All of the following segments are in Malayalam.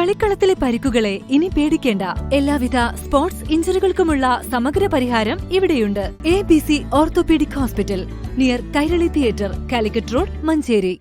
കളിക്കളത്തിലെ പരിക്കുകളെ ഇനി പേടിക്കേണ്ട. എല്ലാവിധ സ്പോർട്സ് ഇഞ്ചുറികൾക്കുമുള്ള സമഗ്ര പരിഹാരം ഇവിടെയുണ്ട്. ABC orthopaedic hospital, near Kairali theatre, Calicut road, Manjeri.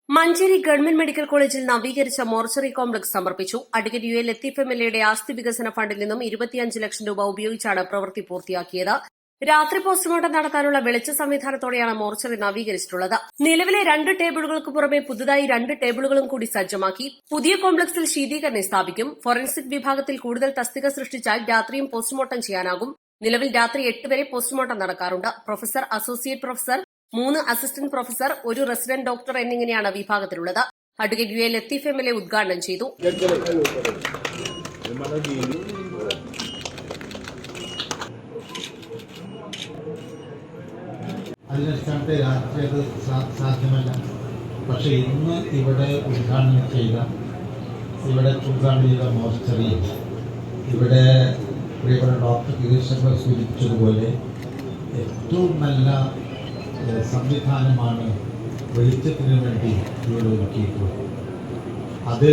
Manjeri government medical കോളേജിൽ നവീകരിച്ച മോർച്ചറി കോംപ്ലക്സ് സമർപ്പിച്ചു. അഡ്വക്കേറ്റ് UA ലത്തീഫ് MLAയുടെ ആസ്തി വികസന ഫണ്ടിൽ നിന്നും 25 ലക്ഷം രൂപ ഉപയോഗിച്ചാണ് പ്രവൃത്തി പൂർത്തിയാക്കിയത്. രാത്രി പോസ്റ്റ്മോർട്ടം നടത്താനുള്ള വെളിച്ച സംവിധാനത്തോടെയാണ് മോർച്ചറി നവീകരിച്ചിട്ടുള്ളത്. നിലവിലെ 2 ടേബിളുകൾക്ക് പുറമെ പുതുതായി 2 ടേബിളുകളും കൂടി സജ്ജമാക്കി. പുതിയ കോംപ്ലക്സിൽ ശീതീകരണി സ്ഥാപിക്കും. ഫോറൻസിക് വിഭാഗത്തിൽ കൂടുതൽ തസ്തിക സൃഷ്ടിച്ചാൽ രാത്രിയും പോസ്റ്റ്മോർട്ടം ചെയ്യാനാകും. നിലവിൽ രാത്രി 8 വരെ പോസ്റ്റ്മോർട്ടം നടക്കാറുണ്ട്. Professor, associate professor, 3 assistant professor, 1 resident doctor എന്നിങ്ങനെയാണ് വിഭാഗത്തിലുള്ളത്. അഡ്വക്കേറ്റ് UA ലത്തീഫ് MLA ഉദ്ഘാടനം ചെയ്തു. അതിനടിസ്ഥാനത്തെ രാത്രി അത് സാധ്യമല്ല. പക്ഷെ ഇന്ന് ഇവിടെ ഉദ്ഘാടനം ചെയ്ത മോർച്ചറി, ഇവിടെ പ്രിയപ്പെട്ട ഡോക്ടർ ഗിരീഷ് ശങ്കർ സൂചിപ്പിച്ചതുപോലെ ഏറ്റവും നല്ല സംവിധാനമാണ് വെളിച്ചത്തിന് വേണ്ടി ഇവിടെ ഒരുക്കിയിട്ടുള്ളത്. അത്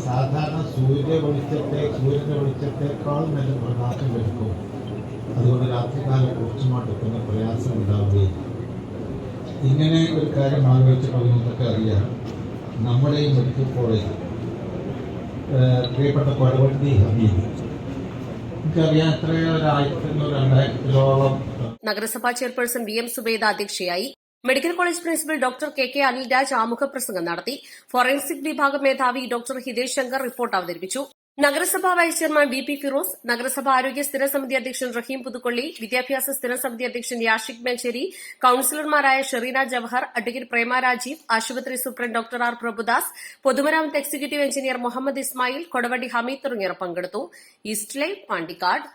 സാധാരണ സൂര്യന്റെ വെളിച്ചത്തെക്കാളും നല്ല പ്രകാശം ലഭിക്കും. അതുകൊണ്ട് രാത്രികാലം പോസ്റ്റ്മോർട്ടത്തിന് പ്രയാസം ഉണ്ടാവുകയും ഇങ്ങനെ ഒരു കാര്യം ആലോചിച്ചപ്പോൾ നമുക്കൊക്കെ അറിയാം. നമ്മുടെ ഈ മെഡിക്കൽ കോളേജ് പ്രിയപ്പെട്ട കൊടവണ്ടി ഹബീബ്, എനിക്കറിയാം, എത്രയോ 1000-2000 നഗരസഭാ ചെയർപേഴ്സൺ VM സുബൈദ അധ്യക്ഷയായി. Medical college principal doctor KK Anilraj ആമുഖ പ്രസംഗം നടത്തി. ഫോറൻസിക് വിഭാഗം മേധാവി ഡോക്ടർ ഹിതേഷ് ശങ്കർ റിപ്പോർട്ട് അവതരിപ്പിച്ചു. നഗരസഭാ വൈസ് ചെയർമാൻ BP ഫിറോസ്, നഗരസഭാ ആരോഗ്യ സ്ഥിര സമിതി അധ്യക്ഷൻ റഹീം പുതുക്കൊള്ളി, വിദ്യാഭ്യാസ സ്ഥിര സമിതി അധ്യക്ഷൻ യാഷിക് മേച്ചേരി, കൌൺസിലർമാരായ ഷെറീന ജവഹർ, അഡ്വക്കേറ്റ് പ്രേമ രാജീവ്, ആശുപത്രി സൂപ്രണ്ട് ഡോക്ടർ R പ്രഭുദാസ്, പൊതുമരാമത്ത് എക്സിക്യൂട്ടീവ് എഞ്ചിനീയർ മുഹമ്മദ് ഇസ്മായിൽ, കൊടവണ്ടി ഹമീദ് തുടങ്ങിയവർ പങ്കെടുത്തു. East live, Pandikkad.